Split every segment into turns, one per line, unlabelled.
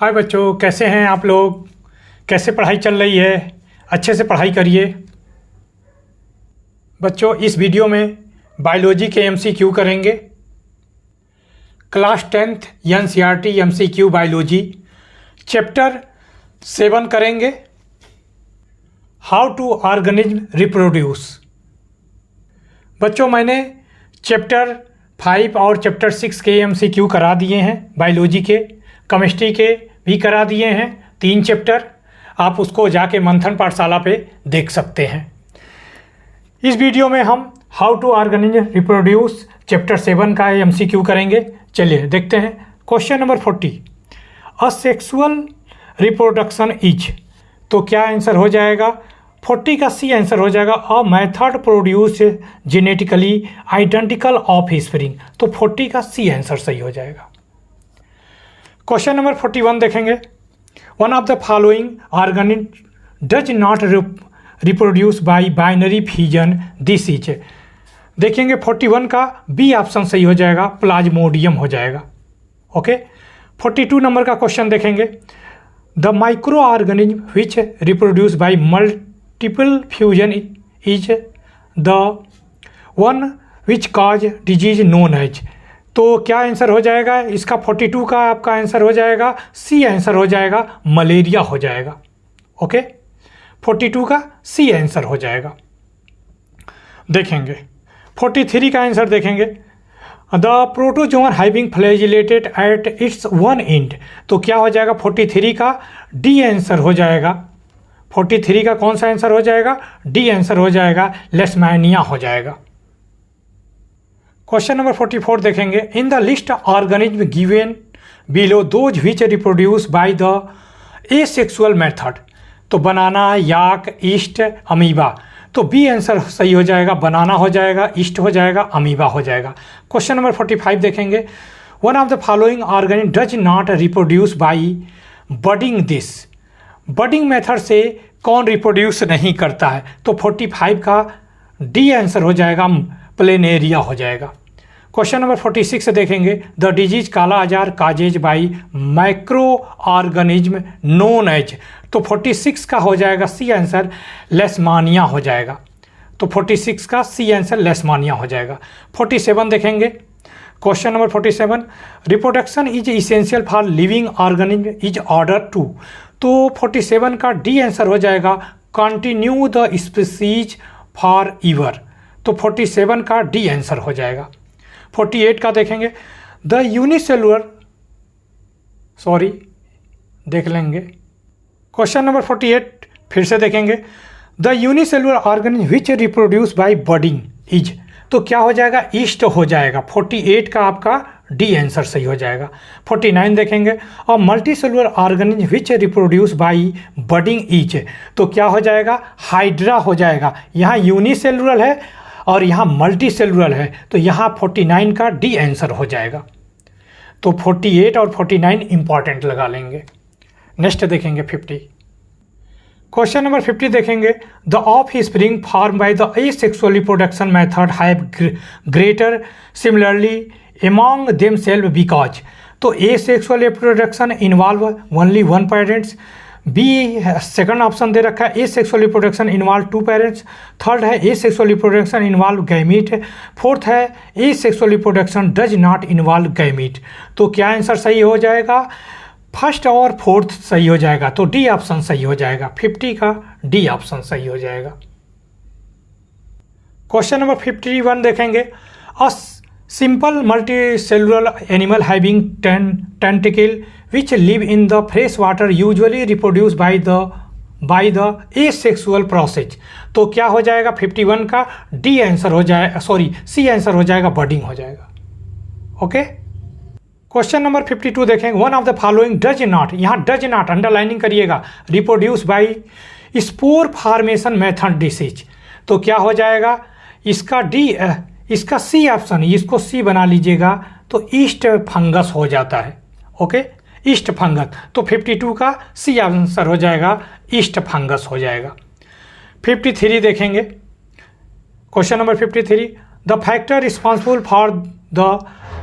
हाय बच्चों, कैसे हैं आप लोग। कैसे पढ़ाई चल रही है। अच्छे से पढ़ाई करिए बच्चों। इस वीडियो में बायोलॉजी के MCQ करेंगे। Class 10th NCERT MCQ biology chapter 7 करेंगे। How to organism reproduce. बच्चों, मैंने चैप्टर 5 और चैप्टर 6 के MCQ करा दिए हैं। बायोलॉजी के, केमिस्ट्री के भी करा दिए हैं 3 चैप्टर। आप उसको जाके मंथन पाठशाला पे देख सकते हैं। इस वीडियो में हम how to organism reproduce chapter 7 का MCQ करेंगे। चलिए देखते हैं। Question number 40, asexual reproduction is. तो क्या आंसर हो जाएगा? 40 का C आंसर हो जाएगा a method produce genetically identical of spring. तो 40 का C आंसर सही हो जाएगा। क्वेश्चन नंबर 41 देखेंगे। One of the following organism does not reproduce by binary fission, this is. देखेंगे 41 का B ऑप्शन सही हो जाएगा, प्लाज्मोडियम हो जाएगा। ओके। 42 नंबर का क्वेश्चन देखेंगे। The micro organism which reproduce by multiple fusion is the one which cause disease known as. तो क्या आंसर हो जाएगा इसका? 42 का आपका आंसर हो जाएगा C आंसर हो जाएगा, मलेरिया हो जाएगा। ओके। 42 का C आंसर हो जाएगा। देखेंगे 43 का आंसर देखेंगे। The protozoan having flagellated at its one and. तो क्या हो जाएगा? 43 का D आंसर हो जाएगा। 43 का कौन सा आंसर हो जाएगा? D आंसर हो जाएगा, लेशमैनिया हो जाएगा। क्वेश्चन नंबर 44 देखेंगे। In the list organism given below those which reproduce by the asexual method. तो बनाना, याक, ईस्ट, अमीबा। तो B आंसर सही हो जाएगा, बनाना हो जाएगा, ईस्ट हो जाएगा, अमीबा हो जाएगा। क्वेश्चन नंबर 45 देखेंगे। One of the following organism does not reproduce by budding this. Budding method से कौन रिप्रोड्यूस नहीं करता है? तो 45 का D आंसर हो जाएगा, प्लेनेरिया हो जाएगा। क्वेश्चन नंबर 46 देखेंगे। The disease kala azar causes by micro organism known as. तो 46 का हो जाएगा C आंसर, लेशमानिया हो जाएगा। तो 46 का C आंसर लेशमानिया हो जाएगा। 47 देखेंगे। Question number 47, reproduction is essential for living organism is order to. तो 47 का D आंसर हो जाएगा, continue the species forever. तो 47 का D आंसर हो जाएगा। 48 का देखेंगे। द यूनिसेलुलर, सॉरी देख लेंगे। क्वेश्चन नंबर 48 फिर से देखेंगे। The unicellular organism which reproduce bye budding is. तो क्या हो जाएगा? ईस्ट हो जाएगा। 48 का आपका D आंसर सही हो जाएगा। 49 देखेंगे। और multi cellular organism which reproduce bye budding is. तो क्या हो जाएगा? हाइड्रा हो जाएगा। यहाँ यूनिसेलुलर है और यहाँ मल्टी सेलुलर है, तो यहाँ 49 का D आंसर हो जाएगा। तो 48 और 49 इंपॉर्टेंट लगा लेंगे। नेक्स्ट देखेंगे 50। क्वेश्चन नंबर 50 देखेंगे। The offspring form by the asexual reproduction method have greater similarly among them self because. तो asexual reproduction involve only one parents. B second option दे रखा है, asexual reproduction involve 2 parents. Third है asexual reproduction involve gamete. Fourth है asexual reproduction does not involve gamete. तो क्या answer सही हो जाएगा? फर्स्ट और फोर्थ सही हो जाएगा, तो D ऑप्शन सही हो जाएगा। 50 का D ऑप्शन सही हो जाएगा। क्वेश्चन नंबर 51 देखेंगे। A simple multi cellular animal having tentacle which live in the fresh water usually reproduce by the asexual process। तो क्या हो जाएगा? 51 का D आंसर हो जाएगा, सॉरी C आंसर हो जाएगा, बडिंग हो जाएगा। ओके। क्वेश्चन नंबर 52 देखेंगे। One of the following does not, यहाँ डज नॉट अंडरलाइनिंग करिएगा, reproduce by spore formation method disease. तो क्या हो जाएगा इसका? इसका C ऑप्शन, इसको C बना लीजिएगा, तो ईस्ट फंगस हो जाता है। Okay, east fungus. तो 52 का C आंसर हो जाएगा, ईस्ट फंगस हो जाएगा। 53 देखेंगे। Question number 53, the factor responsible for the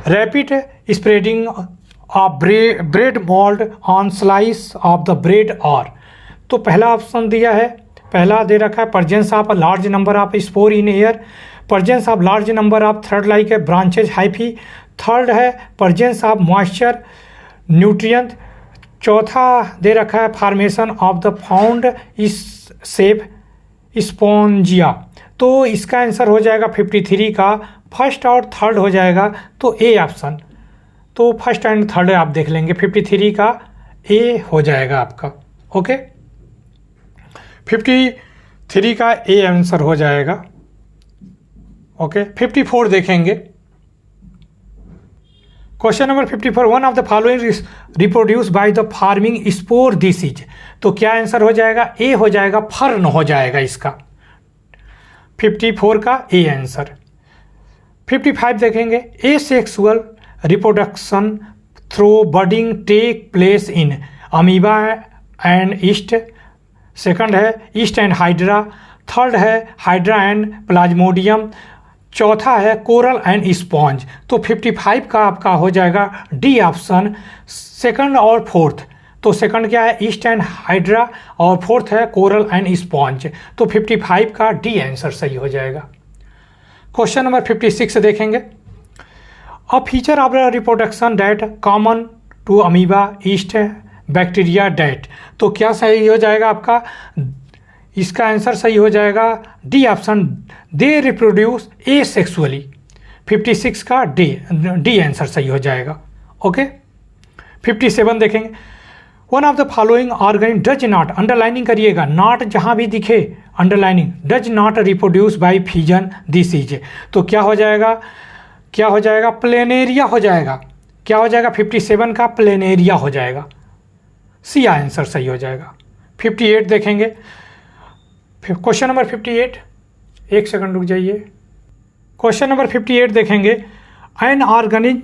rapid spreading bread mould on slice of the bread और। तो पहला ऑप्शन दिया है, पहला दे रखा है presence of large number of spore in air, presence of large number of third like branches hyphae, third है presence of moisture nutrient, चौथा दे रखा है फॉर्मेशन ऑफ द फाउंड इस सेप स्पॉन्जिया। तो इसका आंसर हो जाएगा 53 का फर्स्ट और थर्ड हो जाएगा, तो ए ऑप्शन। तो फर्स्ट एंड थर्ड आप देख लेंगे, 53 का ए हो जाएगा आपका। ओके, 53 का ए आंसर हो जाएगा। ओके, 54 देखेंगे। Question number 54, one of the following reproduce by the farming spore disease. तो क्या आंसर हो जाएगा? ए हो जाएगा, फर्न हो जाएगा इसका। 54 का ए आंसर। 55 देखेंगे, asexual reproduction through budding take place in amoeba and yeast, second है ईस्ट एंड हाइड्रा, थर्ड है हाइड्रा एंड प्लाज्मोडियम, चौथा है कोरल एंड स्पॉन्ज। तो 55 का आपका हो जाएगा डी ऑप्शन, सेकंड और फोर्थ। तो सेकंड क्या है? ईस्ट एंड हाइड्रा, और फोर्थ है कोरल एंड स्पॉन्ज। तो 55 का डी आंसर सही हो जाएगा। क्वेश्चन नंबर 56 देखेंगे, a feature of reproduction that common to amoeba yeast bacteria that. तो क्या सही हो जाएगा आपका? इसका आंसर सही हो जाएगा D option, they reproduce A sexually. 56 का डी आंसर सही हो जाएगा। ओके, 57 देखेंगे, one of the following organic does not, underlining करिएगा, नॉट जहां भी दिखे underlining, does not reproduce by fusion disease. तो क्या हो जाएगा? क्या हो जाएगा? प्लेनेरिया हो जाएगा। क्या हो जाएगा? 57 का प्लेनेरिया हो जाएगा, सी आंसर सही हो जाएगा। 58 देखेंगे, क्वेश्चन नंबर 58, एक सेकंड रुक जाइए। क्वेश्चन नंबर 58 देखेंगे, an organism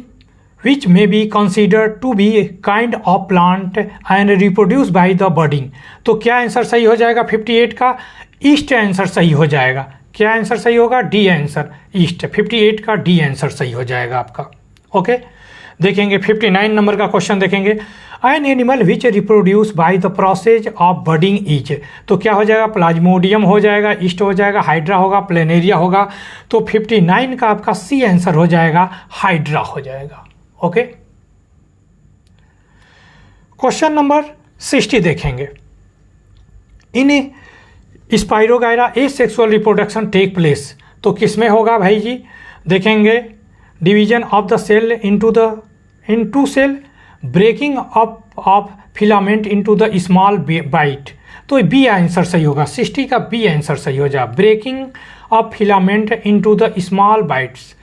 which may be considered to be kind of plant and reproduce by the budding. तो क्या आंसर सही हो जाएगा? 58 का ईस्ट आंसर सही हो जाएगा। क्या आंसर सही होगा? D answer, east. 58 का डी आंसर सही हो जाएगा आपका। ओके, देखेंगे 59 नंबर का क्वेश्चन देखेंगे, an animal which reproduce by the process of budding is. तो क्या हो जाएगा? प्लाज्मोडियम हो जाएगा, ईस्ट हो जाएगा, हाइड्रा होगा, प्लेनेरिया होगा। तो 59 का आपका सी आंसर हो जाएगा, हाइड्रा हो जाएगा। ओके, क्वेश्चन नंबर 60 देखेंगे, in spirogyra asexual reproduction take place. तो किस में होगा भाई जी? देखेंगे, division of the cell into cell, breaking up of filament into the small bite. तो बी आंसर सही होगा, 60 का बी आंसर सही हो जाएगा, breaking up filament into the small bites.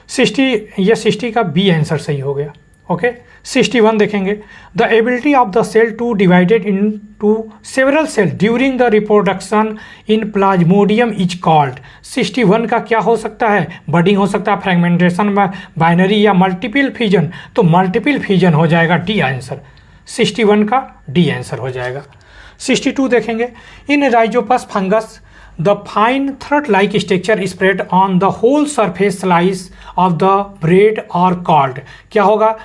60 का बी आंसर सही हो गया। ओके, 61 देखेंगे, the ability of the cell to divided into several cell during the reproduction in plasmodium is called. 61 का क्या हो सकता है? बडिंग हो सकता है, फ्रेगमेंटेशन, बाइनरी या मल्टीपल फ्यूजन। तो मल्टीपल फ्यूजन हो जाएगा, डी आंसर। 61 का डी आंसर हो जाएगा। 62 देखेंगे, in rhizopus fungus the fine thread like structure spread on the whole surface slice of the bread are called. क्या होगा?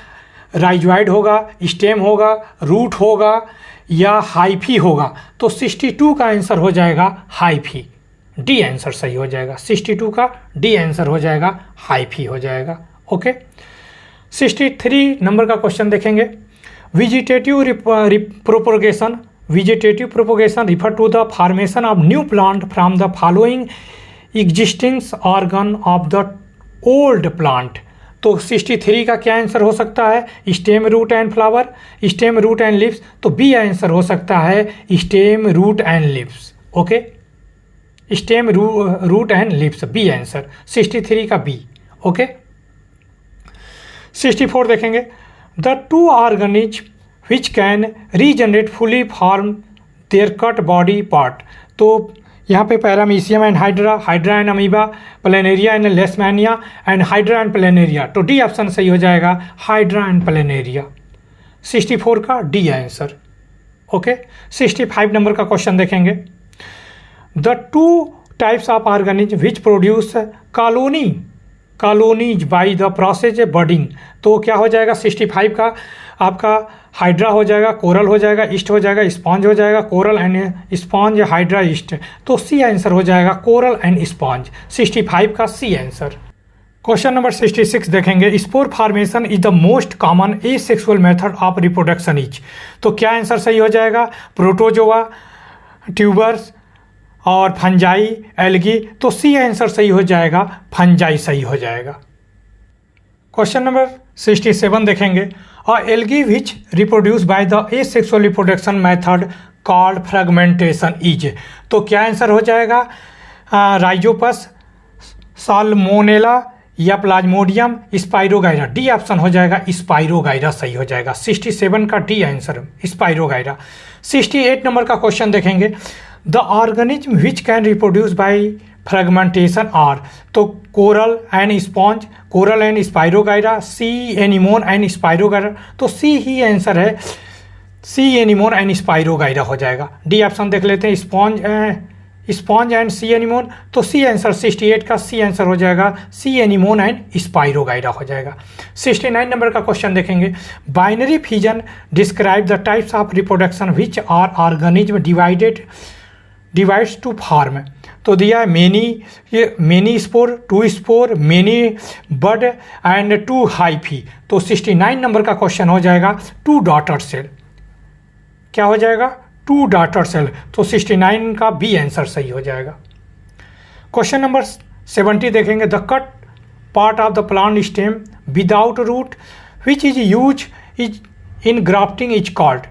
राइजॉइड होगा, स्टेम होगा, रूट होगा या हाइफी होगा। तो 62 का आंसर हो जाएगा हाइफी, डी आंसर सही हो जाएगा। 62 का डी आंसर हो जाएगा, हाइफी हो जाएगा। ओके, 63 नंबर का क्वेश्चन देखेंगे, vegetative propagation. Vegetative propagation refer to the formation of new plant from the following existing organ of the old plant। तो 63 का क्या आंसर हो सकता है? Stem, root and flower, stem, root and lips. तो B answer हो सकता है, stem, root and lips. Okay, stem, root and lips, B answer, 63 का बी। ओके, 64 देखेंगे, the two organism which can regenerate fully form their cut body part। तो यहाँ पे paramecium and hydra and amoeba, planaria and leishmania and hydra and planaria. तो D option सही हो जाएगा, hydra and planaria. 64 का D answer. Okay, 65 number का question देखेंगे, the two types of organism which produce colony colonies by the process budding, तो क्या हो जाएगा 65 का आपका हाइड्रा हो जाएगा, कोरल हो जाएगा, ईस्ट हो जाएगा, स्पॉन्ज हो जाएगा, coral and sponge, hydra east, तो सी आंसर हो जाएगा कोरल एंड स्पॉन्ज, 65 का सी आंसर। क्वेश्चन नंबर 66 देखेंगे, spore formation is the most common asexual method of reproduction is, तो क्या आंसर सही हो जाएगा, प्रोटोजोआ, ट्यूबर्स और फंजाई, एल्गी, तो सी आंसर सही हो जाएगा, फंजाई सही हो जाएगा। क्वेश्चन नंबर 67 देखेंगे, a algae which reproduce by the asexual reproduction method called fragmentation is, तो क्या आंसर हो जाएगा, राइजोपस, साल्मोनेला या प्लाज्मोडियम, स्पाइरोगाइरा, डी ऑप्शन हो जाएगा, स्पाइरोगाइरा सही हो जाएगा, 67 का डी आंसर स्पाइरोगाइरा। 68 नंबर का क्वेश्चन देखेंगे, the organism which can reproduce by fragmentation are, तो coral and sponge, coral and spirogyra, sea anemone and spirogyra, तो सी ही आंसर है, सी एनिमोन एंड स्पाइरोगाइरा हो जाएगा। डी ऑप्शन देख लेते हैं, स्पॉन्ज एंड सी एनिमोन, तो सी आंसर 68 का सी आंसर हो जाएगा, सी एनिमोन एंड स्पाइरोगाइरा हो जाएगा। 69 नंबर का क्वेश्चन देखेंगे, binary fission describe the types of reproduction which are organism divides to form, तो दिया है many spore, two spore, many bud and two hyphae, तो 69 नंबर का क्वेश्चन हो जाएगा टू डॉटर सेल, क्या हो जाएगा, टू डॉटर सेल, तो 69 का बी आंसर सही हो जाएगा। क्वेश्चन नंबर 70 देखेंगे, the cut part of the plant stem without root which is use is in grafting is called,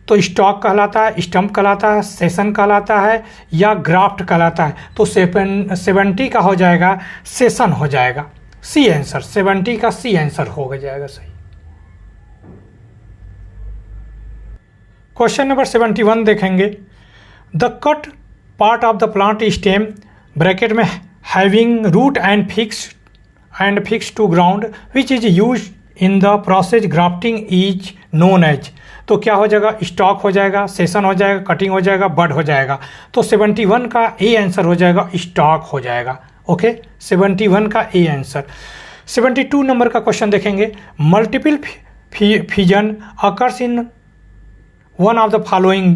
तो स्टॉक कहलाता है, स्टम्प कहलाता है, सेशन कहलाता है या ग्राफ्ट कहलाता है, तो 70 का हो जाएगा, सेशन हो जाएगा, सी आंसर, 70 का सी आंसर हो जाएगा सही। क्वेश्चन नंबर 71 देखेंगे, the cut part of the plant stem bracket में having root and fix to ground which is use in the process grafting is known as, तो क्या हो जाएगा, स्टॉक हो जाएगा, सेशन हो जाएगा, कटिंग हो जाएगा, बड हो जाएगा, तो 71 का ए आंसर हो जाएगा, स्टॉक हो जाएगा। ओके, 71 का ए आंसर। 72 नंबर का क्वेश्चन देखेंगे, multiple fission occurs in one of the following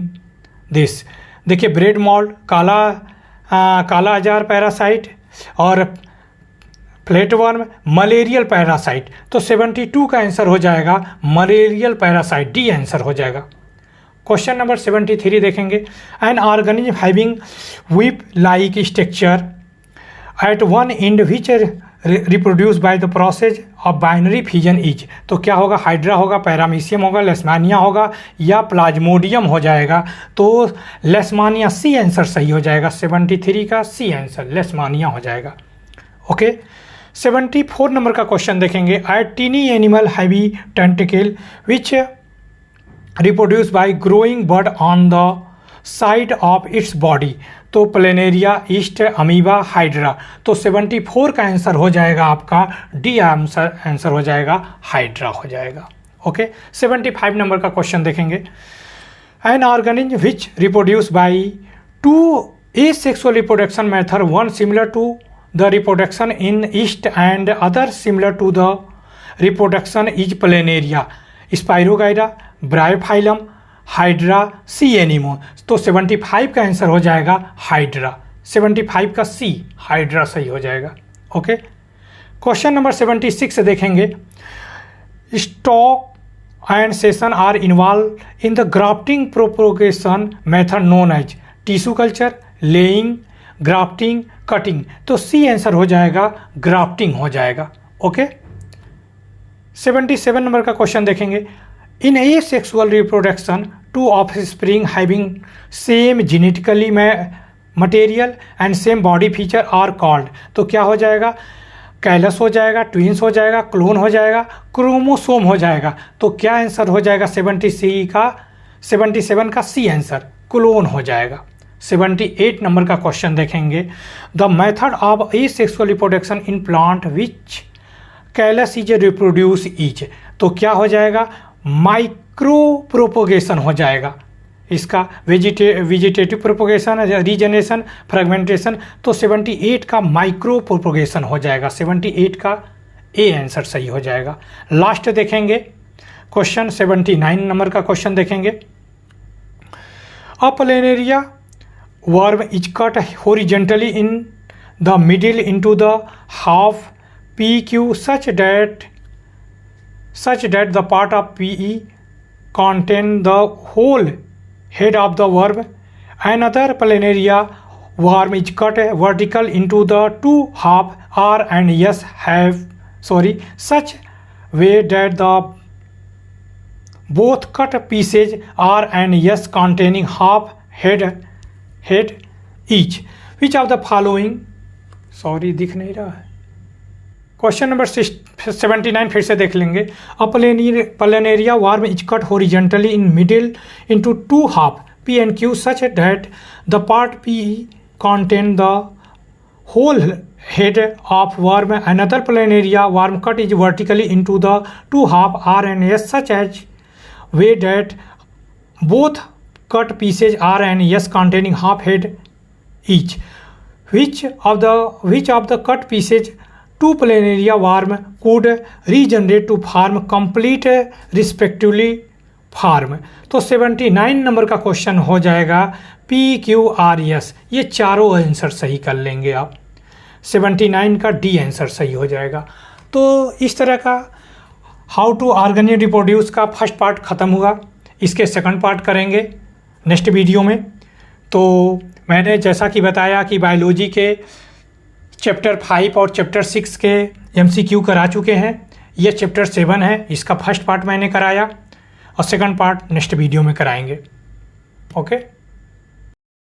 this, देखिए ब्रेड मॉल्ड, काला अजार पैरासाइट और फ्लैटवर्म, मलेरियल पैरासाइट, तो 72 का आंसर हो जाएगा मलेरियल पैरासाइट, डी आंसर हो जाएगा। क्वेश्चन नंबर 73 देखेंगे, an organism having whip like structure eight one and which reproduce by the process of binary fission is, तो क्या होगा, हाइड्रा होगा, पैरामीशियम होगा, लेस्मानिया होगा या प्लाज्मोडियम हो जाएगा, तो लेस्मानिया सी आंसर सही हो जाएगा, 73 का सी आंसर लेस्मानिया हो जाएगा। ओके, 74 नंबर का क्वेश्चन देखेंगे, at tiny animal heavy tentacle which reproduce by growing bird on the side of its body, तो प्लेनेरिया, ईस्ट, अमीबा, हाइड्रा, तो 74 का आंसर हो जाएगा आपका डी आंसर हो जाएगा, हाइड्रा हो जाएगा। ओके, 75 नंबर का क्वेश्चन देखेंगे, an organism which reproduce by two asexual reproduction method, one similar to the reproduction in east and other similar to the reproduction is planaria, Spirogyra, Bryophyllum, Hydra, C anemone, तो 75 का answer हो जाएगा hydra, 75 का सी hydra सही हो जाएगा। Okay, question number 76 देखेंगे, stock and session are involve in the grafting propagation method known as tissue culture, laying, grafting, cutting, तो सी आंसर हो जाएगा ग्राफ्टिंग हो जाएगा। ओके, 77 नंबर का क्वेश्चन देखेंगे, in asexual reproduction two offspring having same genetically material and same body feature are called, तो क्या हो जाएगा, कैलस हो जाएगा, ट्विंस हो जाएगा, क्लोन हो जाएगा, क्रोमोसोम हो जाएगा, तो क्या आंसर हो जाएगा 77 का सी आंसर क्लोन हो जाएगा। 78 नंबर का क्वेश्चन देखेंगे, the method of A sexual reproduction in plant which callus is reproduce is, तो क्या हो जाएगा, माइक्रो प्रोपोगेशन हो जाएगा, इसका वेजिटेटिव प्रोपोगेशन, रीजनरेशन, फ्रेगमेंटेशन, तो 78 का माइक्रो प्रोपोगेशन हो जाएगा। 78 का ए आंसर सही हो जाएगा। लास्ट देखेंगे क्वेश्चन 79 नंबर का क्वेश्चन देखेंगे। A planaria worm is cut horizontally in the middle into the half PQ such that the part of PE contain the whole head of the worm. Another planaria worm is cut vertical into the two half R and S such way that the both cut pieces R and S containing half head each. Which of the following दिख नहीं रहा है। Question number 79 फिर से देख लेंगे। A planaria worm is cut horizontally in middle into two half P and Q such that the part PE contain the whole head of worm. Another planaria worm cut is vertically into the two half R and S such as way that both cut pieces R and S containing half head each. Which of the cut pieces two planaria worm could regenerate to form complete respectively form? तो 79 number का question हो जाएगा PQRS। ये चारों answer सही कर लेंगे आप। 79 का डी आंसर सही हो जाएगा। तो इस तरह का हाउ टू ऑर्गेनिक रिप्रोड्यूस का फर्स्ट पार्ट ख़त्म हुआ। इसके सेकंड पार्ट करेंगे नेक्स्ट वीडियो में। तो मैंने जैसा कि बताया कि बायोलॉजी के चैप्टर 5 और चैप्टर 6 के MCQ करा चुके हैं। ये चैप्टर 7 है, इसका फर्स्ट पार्ट मैंने कराया और सेकंड पार्ट नेक्स्ट वीडियो में कराएंगे। ओके।